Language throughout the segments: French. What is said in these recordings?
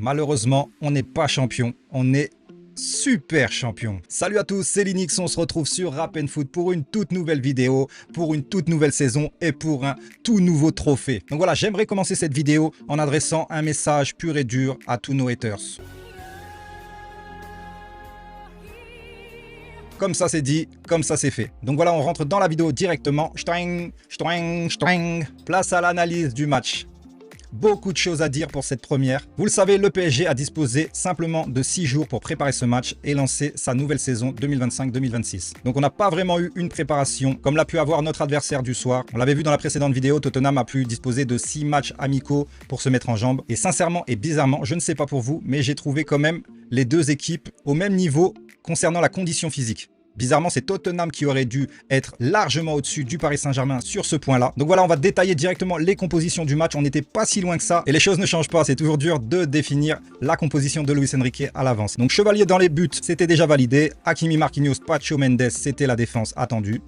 Malheureusement, on n'est pas champion, on est super champion. Salut à tous, c'est Linux, on se retrouve sur Rap & Foot pour une toute nouvelle vidéo, pour une toute nouvelle saison et pour un tout nouveau trophée. Donc voilà, j'aimerais commencer cette vidéo en adressant un message pur et dur à tous nos haters. Comme ça c'est dit, comme ça c'est fait. Donc voilà, on rentre dans la vidéo directement. Place à l'analyse du match. Beaucoup de choses à dire pour cette première. Vous le savez, le PSG a disposé simplement de 6 jours pour préparer ce match et lancer sa nouvelle saison 2025-2026. Donc on n'a pas vraiment eu une préparation comme l'a pu avoir notre adversaire du soir. On l'avait vu dans la précédente vidéo, Tottenham a pu disposer de 6 matchs amicaux pour se mettre en jambes. Et sincèrement et bizarrement, je ne sais pas pour vous, mais j'ai trouvé quand même les deux équipes au même niveau concernant la condition physique. Bizarrement, c'est Tottenham qui aurait dû être largement au-dessus du Paris Saint-Germain sur ce point-là. Donc voilà, on va détailler directement les compositions du match. On n'était pas si loin que ça. Et les choses ne changent pas. C'est toujours dur de définir la composition de Luis Enrique à l'avance. Donc Chevalier dans les buts, c'était déjà validé. Hakimi, Marquinhos, Pacho Mendes, c'était la défense attendue.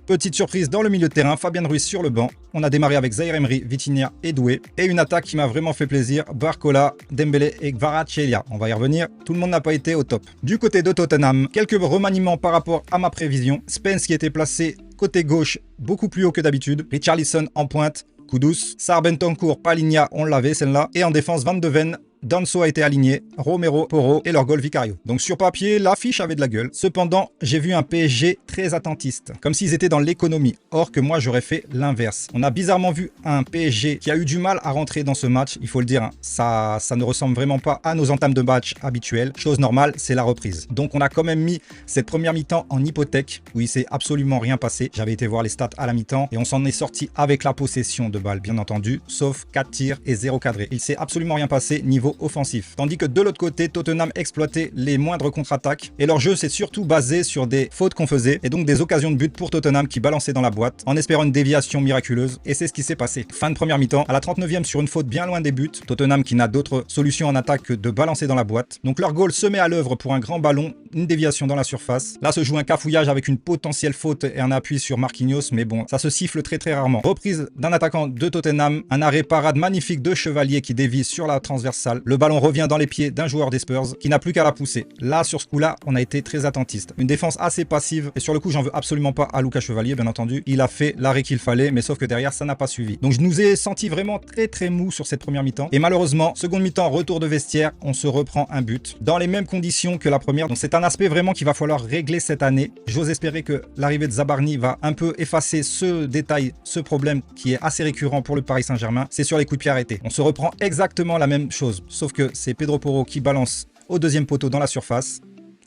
Petite surprise dans le milieu de terrain, Fabien Ruiz sur le banc. On a démarré avec Zaïre Emery, Vitinha et Doué. Et une attaque qui m'a vraiment fait plaisir, Barcola, Dembélé et Kvaratskhelia. On va y revenir, tout le monde n'a pas été au top. Du côté de Tottenham, quelques remaniements par rapport à ma prévision. Spence qui était placé côté gauche, beaucoup plus haut que d'habitude. Richarlison en pointe, Kudus. Sarr, Bentancur, Palhinha, on l'avait celle-là. Et en défense, Van de Ven. Danso a été aligné, Romero, Porro et leur goal Vicario. Donc sur papier, l'affiche avait de la gueule. Cependant, j'ai vu un PSG très attentiste, comme s'ils étaient dans l'économie. Or que moi, j'aurais fait l'inverse. On a bizarrement vu un PSG qui a eu du mal à rentrer dans ce match. Il faut le dire, hein, ça ne ressemble vraiment pas à nos entames de match habituelles. Chose normale, c'est la reprise. Donc on a quand même mis cette première mi-temps en hypothèque, où il s'est absolument rien passé. J'avais été voir les stats à la mi-temps et on s'en est sorti avec la possession de balle, bien entendu, sauf 4 tirs et 0 cadré. Il s'est absolument rien passé niveau offensif. Tandis que de l'autre côté, Tottenham exploitait les moindres contre-attaques et leur jeu s'est surtout basé sur des fautes qu'on faisait et donc des occasions de but pour Tottenham qui balançaient dans la boîte en espérant une déviation miraculeuse et c'est ce qui s'est passé. Fin de première mi-temps, à la 39e sur une faute bien loin des buts, Tottenham qui n'a d'autre solution en attaque que de balancer dans la boîte. Donc leur goal se met à l'œuvre pour un grand ballon, une déviation dans la surface. Là se joue un cafouillage avec une potentielle faute et un appui sur Marquinhos, mais bon, ça se siffle très rarement. Reprise d'un attaquant de Tottenham, un arrêt parade magnifique de Chevalier qui dévie sur la transversale. Le ballon revient dans les pieds d'un joueur des Spurs qui n'a plus qu'à la pousser. Là, sur ce coup-là, on a été très attentiste. Une défense assez passive et sur le coup, j'en veux absolument pas à Lucas Chevalier, bien entendu. Il a fait l'arrêt qu'il fallait, mais sauf que derrière, ça n'a pas suivi. Donc je nous ai senti vraiment très mou sur cette première mi-temps. Et malheureusement, seconde mi-temps, retour de vestiaire, on se reprend un but dans les mêmes conditions que la première. Donc c'est un aspect vraiment qu'il va falloir régler cette année. J'ose espérer que l'arrivée de Zabarni va un peu effacer ce détail, ce problème qui est assez récurrent pour le Paris Saint-Germain. C'est sur les coups de pied arrêtés. On se reprend exactement la même chose, sauf que c'est Pedro Porro qui balance au deuxième poteau dans la surface.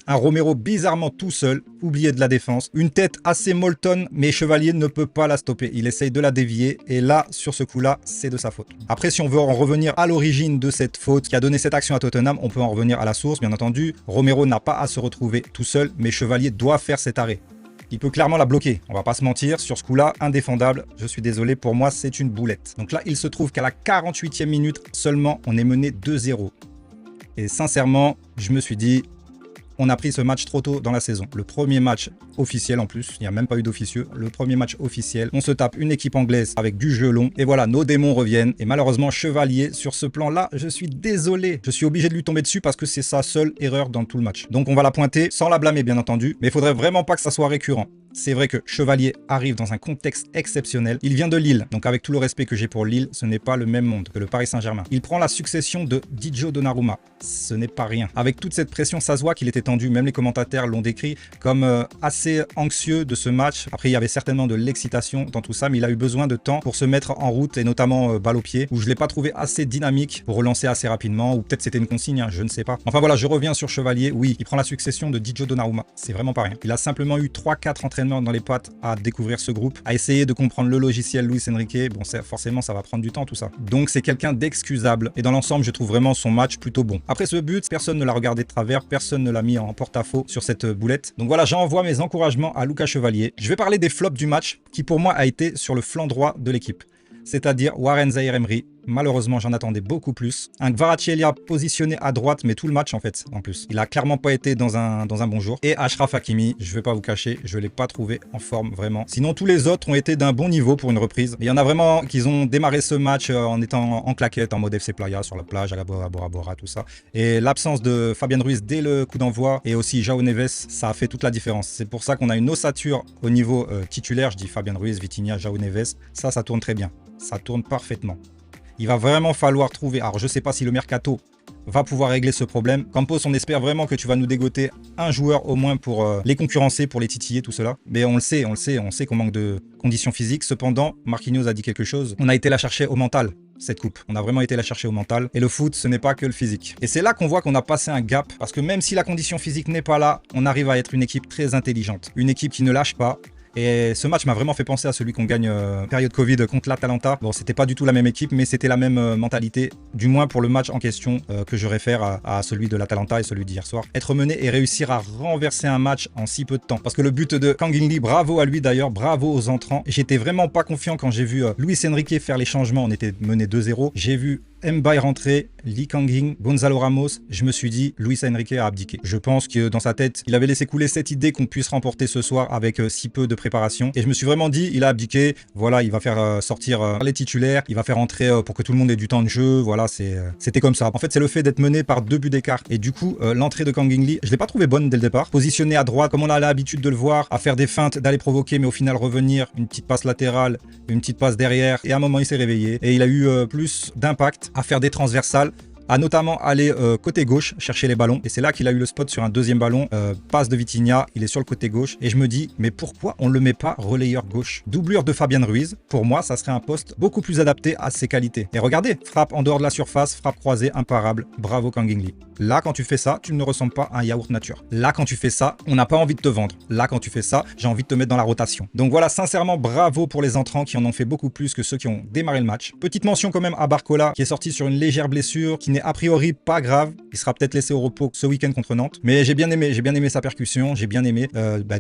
Un Romero bizarrement tout seul, oublié de la défense. Une tête assez molletone, mais Chevalier ne peut pas la stopper. Il essaye de la dévier et là, sur ce coup-là, c'est de sa faute. Après, si on veut en revenir à l'origine de cette faute qui a donné cette action à Tottenham, on peut en revenir à la source, bien entendu. Romero n'a pas à se retrouver tout seul, mais Chevalier doit faire cet arrêt. Il peut clairement la bloquer, on va pas se mentir, sur ce coup-là, indéfendable, je suis désolé, pour moi c'est une boulette. Donc là, il se trouve qu'à la 48e minute seulement, on est mené 2-0. Et sincèrement, je me suis dit, on a pris ce match trop tôt dans la saison. Le premier match officiel en plus, il n'y a même pas eu d'officieux. Le premier match officiel, on se tape une équipe anglaise avec du jeu long. Et voilà, nos démons reviennent. Et malheureusement, Chevalier, sur ce plan-là, je suis désolé. Je suis obligé de lui tomber dessus parce que c'est sa seule erreur dans tout le match. Donc on va la pointer, sans la blâmer bien entendu. Mais il faudrait vraiment pas que ça soit récurrent. C'est vrai que Chevalier arrive dans un contexte exceptionnel. Il vient de Lille, donc avec tout le respect que j'ai pour Lille, ce n'est pas le même monde que le Paris Saint-Germain. Il prend la succession de Gigio Donnarumma. Ce n'est pas rien. Avec toute cette pression, ça se voit qu'il était tendu. Même les commentateurs l'ont décrit comme assez anxieux de ce match. Après, il y avait certainement de l'excitation dans tout ça, mais il a eu besoin de temps pour se mettre en route et notamment balle au pied, où je ne l'ai pas trouvé assez dynamique pour relancer assez rapidement, ou peut-être c'était une consigne, hein, je ne sais pas. Enfin voilà, je reviens sur Chevalier. Oui, il prend la succession de Gigio Donnarumma. C'est vraiment pas rien. Il a simplement eu 3-4 entraînements dans les pattes à découvrir ce groupe, à essayer de comprendre le logiciel Luis Enrique. Bon, forcément, ça va prendre du temps tout ça. Donc, c'est quelqu'un d'excusable. Et dans l'ensemble, je trouve vraiment son match plutôt bon. Après ce but, personne ne l'a regardé de travers, personne ne l'a mis en porte-à-faux sur cette boulette. Donc voilà, j'envoie mes encouragements à Lucas Chevalier. Je vais parler des flops du match, qui pour moi a été sur le flanc droit de l'équipe. C'est-à-dire Warren Zaïre Emery, Malheureusement, j'en attendais beaucoup plus. Un Kvaratskhelia positionné à droite, mais tout le match en fait, en plus. Il a clairement pas été dans un bon jour. Et Achraf Hakimi, je vais pas vous cacher, je l'ai pas trouvé en forme vraiment. Sinon, tous les autres ont été d'un bon niveau pour une reprise. Il y en a vraiment qui ont démarré ce match en étant en claquette, en mode FC Playa, sur la plage, à la Bora Bora, tout ça. Et l'absence de Fabian Ruiz dès le coup d'envoi et aussi João Neves, ça a fait toute la différence. C'est pour ça qu'on a une ossature au niveau titulaire. Je dis Fabian Ruiz, Vitinha, João Neves. Ça tourne très bien. Ça tourne parfaitement. Il va vraiment falloir trouver... Alors, je ne sais pas si le mercato va pouvoir régler ce problème. Campos, on espère vraiment que tu vas nous dégoter un joueur au moins pour les concurrencer, pour les titiller, tout cela. Mais on le sait qu'on manque de conditions physiques. Cependant, Marquinhos a dit quelque chose. On a été la chercher au mental, cette coupe. On a vraiment été la chercher au mental. Et le foot, ce n'est pas que le physique. Et c'est là qu'on voit qu'on a passé un gap. Parce que même si la condition physique n'est pas là, on arrive à être une équipe très intelligente. Une équipe qui ne lâche pas. Et ce match m'a vraiment fait penser à celui qu'on gagne période Covid contre l'Atalanta. Bon, c'était pas du tout la même équipe, mais c'était la même mentalité, du moins pour le match en question que je réfère à celui de l'Atalanta et celui d'hier soir. Être mené et réussir à renverser un match en si peu de temps. Parce que le but de Kang In Lee, bravo à lui d'ailleurs, bravo aux entrants. J'étais vraiment pas confiant quand j'ai vu Luis Enrique faire les changements. On était mené 2-0. J'ai vu Mbaye rentrer, Lee Kang-in, Gonzalo Ramos, je me suis dit, Luis Enrique a abdiqué. Je pense que dans sa tête, il avait laissé couler cette idée qu'on puisse remporter ce soir avec si peu de préparation. Et je me suis vraiment dit, il a abdiqué, voilà, il va faire sortir les titulaires, il va faire entrer pour que tout le monde ait du temps de jeu, voilà, c'était comme ça. En fait, c'est le fait d'être mené par 2 buts d'écart. Et du coup, l'entrée de Kang In Lee, je l'ai pas trouvé bonne dès le départ. Positionné à droite, comme on a l'habitude de le voir, à faire des feintes, d'aller provoquer, mais au final revenir, une petite passe latérale, une petite passe derrière. Et à un moment, il s'est réveillé. Et il a eu plus d'impact à faire des transversales, à notamment aller côté gauche chercher les ballons, et c'est là qu'il a eu le spot sur un deuxième ballon, passe de Vitinha, il est sur le côté gauche, et je me dis mais pourquoi on le met pas relayeur gauche? Doublure de Fabian Ruiz, pour moi ça serait un poste beaucoup plus adapté à ses qualités. Et regardez, frappe en dehors de la surface, frappe croisée, imparable, bravo Kang In Lee. Là quand tu fais ça, tu ne ressembles pas à un yaourt nature. Là quand tu fais ça, on n'a pas envie de te vendre. Là quand tu fais ça, j'ai envie de te mettre dans la rotation. Donc voilà, sincèrement bravo pour les entrants qui en ont fait beaucoup plus que ceux qui ont démarré le match. Petite mention quand même à Barcola qui est sorti sur une légère blessure, qui n'est a priori pas grave, il sera peut-être laissé au repos ce week-end contre Nantes, mais j'ai bien aimé sa percussion, j'ai bien aimé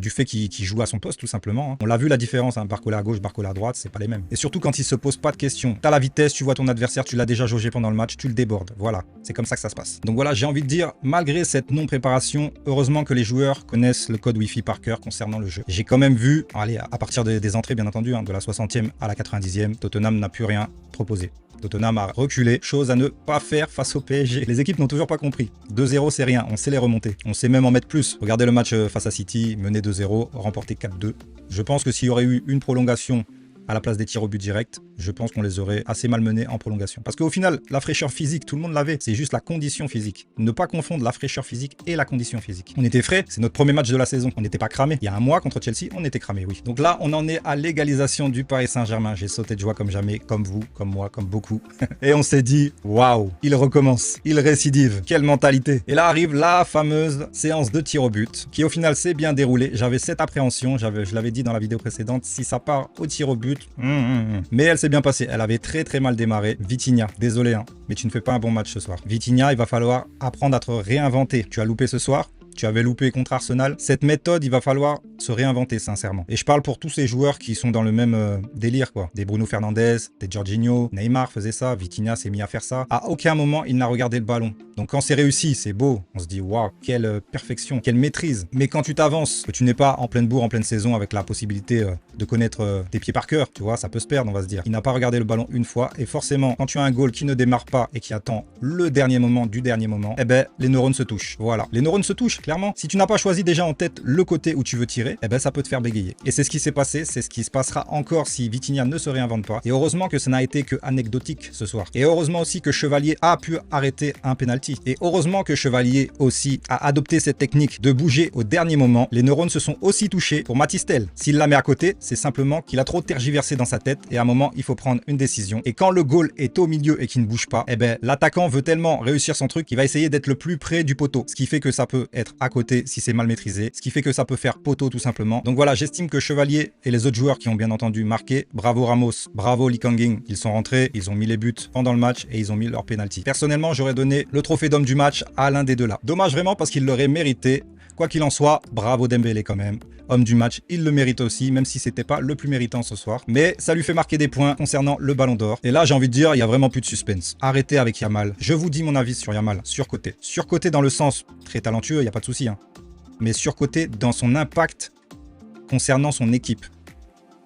du fait qu'il joue à son poste tout simplement, hein. On l'a vu la différence, hein, Barcola à gauche, Barcola à droite, c'est pas les mêmes. Et surtout quand il se pose pas de questions, t'as la vitesse, tu vois ton adversaire, tu l'as déjà jaugé pendant le match, tu le débordes, voilà, c'est comme ça que ça se passe. Donc voilà, j'ai envie de dire, malgré cette non-préparation, heureusement que les joueurs connaissent le code Wi-Fi par cœur concernant le jeu. J'ai quand même vu, allez, à partir des entrées bien entendu, hein, de la 60e à la 90e, Tottenham n'a plus rien proposé. Tottenham a reculé, chose à ne pas faire face au PSG. Les équipes n'ont toujours pas compris. 2-0 c'est rien, on sait les remonter. On sait même en mettre plus. Regardez le match face à City, mené 2-0, remporté 4-2. Je pense que s'il y aurait eu une prolongation à la place des tirs au but direct, je pense qu'on les aurait assez malmenés en prolongation. Parce qu'au final, la fraîcheur physique, tout le monde l'avait. C'est juste la condition physique. Ne pas confondre la fraîcheur physique et la condition physique. On était frais, c'est notre premier match de la saison. On n'était pas cramé. Il y a un mois contre Chelsea, on était cramé, oui. Donc là, on en est à l'égalisation du Paris Saint-Germain. J'ai sauté de joie comme jamais, comme vous, comme moi, comme beaucoup. Et on s'est dit, waouh, il recommence, il récidive. Quelle mentalité. Et là arrive la fameuse séance de tir au but, qui au final s'est bien déroulée. J'avais cette appréhension, je l'avais dit dans la vidéo précédente, si ça part au tir au but, mais elle s'est bien passée. Elle avait très mal démarré. Vitinha, désolé, hein, mais tu ne fais pas un bon match ce soir. Vitinha, il va falloir apprendre à te réinventer. Tu as loupé ce soir. Tu avais loupé contre Arsenal. Cette méthode, il va falloir se réinventer sincèrement. Et je parle pour tous ces joueurs qui sont dans le même délire, quoi. Des Bruno Fernandes, des Jorginho, Neymar faisait ça, Vitinha s'est mis à faire ça. À aucun moment, il n'a regardé le ballon. Donc quand c'est réussi, c'est beau. On se dit, waouh, quelle perfection, quelle maîtrise. Mais quand tu t'avances, que tu n'es pas en pleine bourre, en pleine saison, avec la possibilité de connaître tes pieds par cœur, tu vois, ça peut se perdre, on va se dire. Il n'a pas regardé le ballon une fois. Et forcément, quand tu as un goal qui ne démarre pas et qui attend le dernier moment du dernier moment, eh ben, les neurones se touchent. Voilà. Les neurones se touchent. Clairement, si tu n'as pas choisi déjà en tête le côté où tu veux tirer, eh ben ça peut te faire bégayer. Et c'est ce qui s'est passé, c'est ce qui se passera encore si Vitinha ne se réinvente pas. Et heureusement que ça n'a été que anecdotique ce soir. Et heureusement aussi que Chevalier a pu arrêter un penalty. Et heureusement que Chevalier aussi a adopté cette technique de bouger au dernier moment. Les neurones se sont aussi touchés pour Mathys Tel. S'il la met à côté, c'est simplement qu'il a trop tergiversé dans sa tête et à un moment, il faut prendre une décision. Et quand le goal est au milieu et qu'il ne bouge pas, eh ben l'attaquant veut tellement réussir son truc qu'il va essayer d'être le plus près du poteau. Ce qui fait que ça peut être à côté si c'est mal maîtrisé, ce qui fait que ça peut faire poteau tout simplement. Donc voilà, j'estime que Chevalier et les autres joueurs qui ont bien entendu marqué, bravo Ramos, bravo Lee Kang-in, ils sont rentrés, ils ont mis les buts pendant le match et ils ont mis leur penalty. Personnellement, j'aurais donné le trophée d'homme du match à l'un des deux là. Dommage vraiment parce qu'il l'aurait mérité. Quoi qu'il en soit, bravo Dembélé quand même. homme du match. Il le mérite aussi, même si c'était pas le plus méritant ce soir. Mais ça lui fait marquer des points concernant le Ballon d'Or. Et là, j'ai envie de dire, il y a vraiment plus de suspense. Arrêtez avec Yamal. Je vous dis mon avis sur Yamal. Surcoté. Surcoté dans le sens très talentueux, il n'y a pas de souci. Hein. Mais surcoté dans son impact concernant son équipe.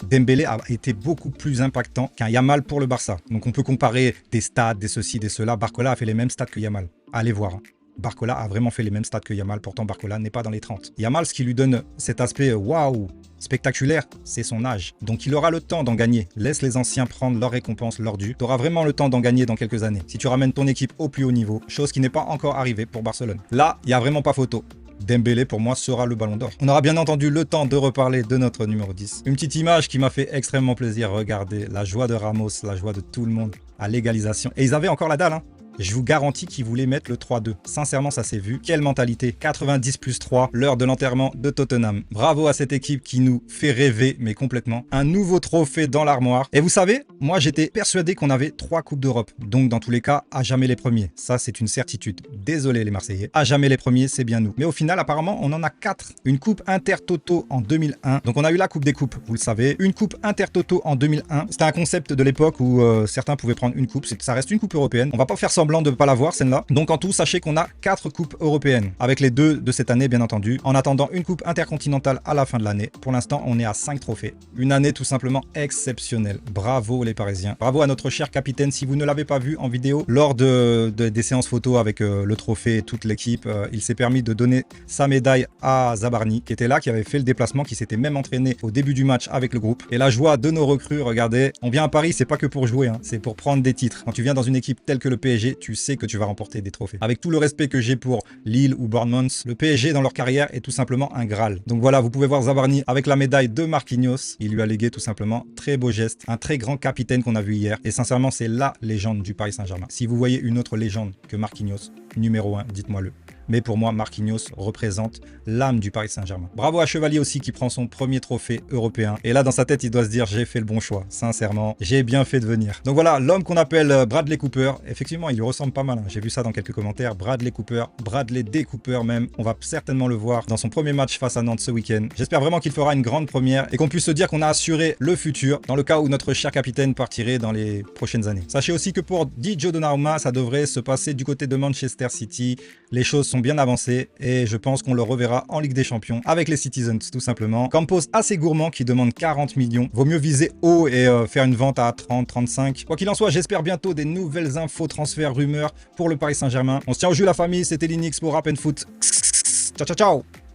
Dembélé a été beaucoup plus impactant qu'un Yamal pour le Barça. Donc on peut comparer des stats, des ceci, des cela. Barcola a fait les mêmes stats que Yamal. Allez voir. Hein. Barcola a vraiment fait les mêmes stats que Yamal. Pourtant, Barcola n'est pas dans les 30. Yamal, ce qui lui donne cet aspect waouh, spectaculaire, c'est son âge. Donc il aura le temps d'en gagner. Laisse les anciens prendre leur récompense, leur dû. Tu auras vraiment le temps d'en gagner dans quelques années. Si tu ramènes ton équipe au plus haut niveau, chose qui n'est pas encore arrivée pour Barcelone. Là, il n'y a vraiment pas photo. Dembélé, pour moi, sera le Ballon d'Or. On aura bien entendu le temps de reparler de notre numéro 10. Une petite image qui m'a fait extrêmement plaisir. Regardez la joie de Ramos, la joie de tout le monde à l'égalisation. Et ils avaient encore la dalle, hein. Je vous garantis qu'ils voulaient mettre le 3-2. Sincèrement, ça s'est vu. Quelle mentalité. 90 plus 3, l'heure de l'enterrement de Tottenham. Bravo à cette équipe qui nous fait rêver, mais complètement. Un nouveau trophée dans l'armoire. Et vous savez, moi j'étais persuadé qu'on avait 3 Coupes d'Europe. Donc dans tous les cas, à jamais les premiers. Ça, c'est une certitude. Désolé les Marseillais. À jamais les premiers, c'est bien nous. Mais au final, apparemment, on en a 4. Une Coupe Intertoto en 2001. Donc on a eu la Coupe des Coupes, vous le savez. Une Coupe Intertoto en 2001. C'était un concept de l'époque où certains pouvaient prendre une coupe. Ça reste une coupe européenne. On va pas faire semblant de ne pas l'avoir celle-là. Donc en tout, sachez qu'on a 4 coupes européennes, avec les 2 de cette année bien entendu, en attendant une coupe intercontinentale à la fin de l'année. Pour l'instant, on est à 5 trophées. Une année tout simplement exceptionnelle. Bravo les Parisiens. Bravo à notre cher capitaine. Si vous ne l'avez pas vu en vidéo, lors des séances photos avec le trophée et toute l'équipe, il s'est permis de donner sa médaille à Zabarni, qui était là, qui avait fait le déplacement, qui s'était même entraîné au début du match avec le groupe. Et la joie de nos recrues, regardez, on vient à Paris, c'est pas que pour jouer, hein, c'est pour prendre des titres. Quand tu viens dans une équipe telle que le PSG, tu sais que tu vas remporter des trophées. Avec tout le respect que j'ai pour Lille ou Bournemouth, le PSG dans leur carrière est tout simplement un Graal. Donc voilà, vous pouvez voir Zabarni avec la médaille de Marquinhos. Il lui a légué tout simplement, très beau geste, un très grand capitaine qu'on a vu hier. Et sincèrement, c'est la légende du Paris Saint-Germain. Si vous voyez une autre légende que Marquinhos, numéro 1, dites-moi-le. Mais pour moi, Marquinhos représente l'âme du Paris Saint-Germain. Bravo à Chevalier aussi qui prend son premier trophée européen. Et là, dans sa tête, il doit se dire, j'ai fait le bon choix. Sincèrement, j'ai bien fait de venir. Donc voilà, l'homme qu'on appelle Bradley Cooper. Effectivement, il lui ressemble pas mal. Hein. J'ai vu ça dans quelques commentaires. Bradley Cooper, Bradley D. Cooper même. On va certainement le voir dans son premier match face à Nantes ce week-end. J'espère vraiment qu'il fera une grande première et qu'on puisse se dire qu'on a assuré le futur dans le cas où notre cher capitaine partirait dans les prochaines années. Sachez aussi que pour Gio Donnarumma, ça devrait se passer du côté de Manchester City. Les choses sont bien avancées et je pense qu'on le reverra en Ligue des Champions avec les Citizens tout simplement. Campos assez gourmand qui demande 40 millions. Vaut mieux viser haut et faire une vente à 30, 35. Quoi qu'il en soit, j'espère bientôt des nouvelles infos, transferts, rumeurs pour le Paris Saint-Germain. On se tient au jus la famille, c'était Linux pour Rap and Foot. Ciao ciao ciao.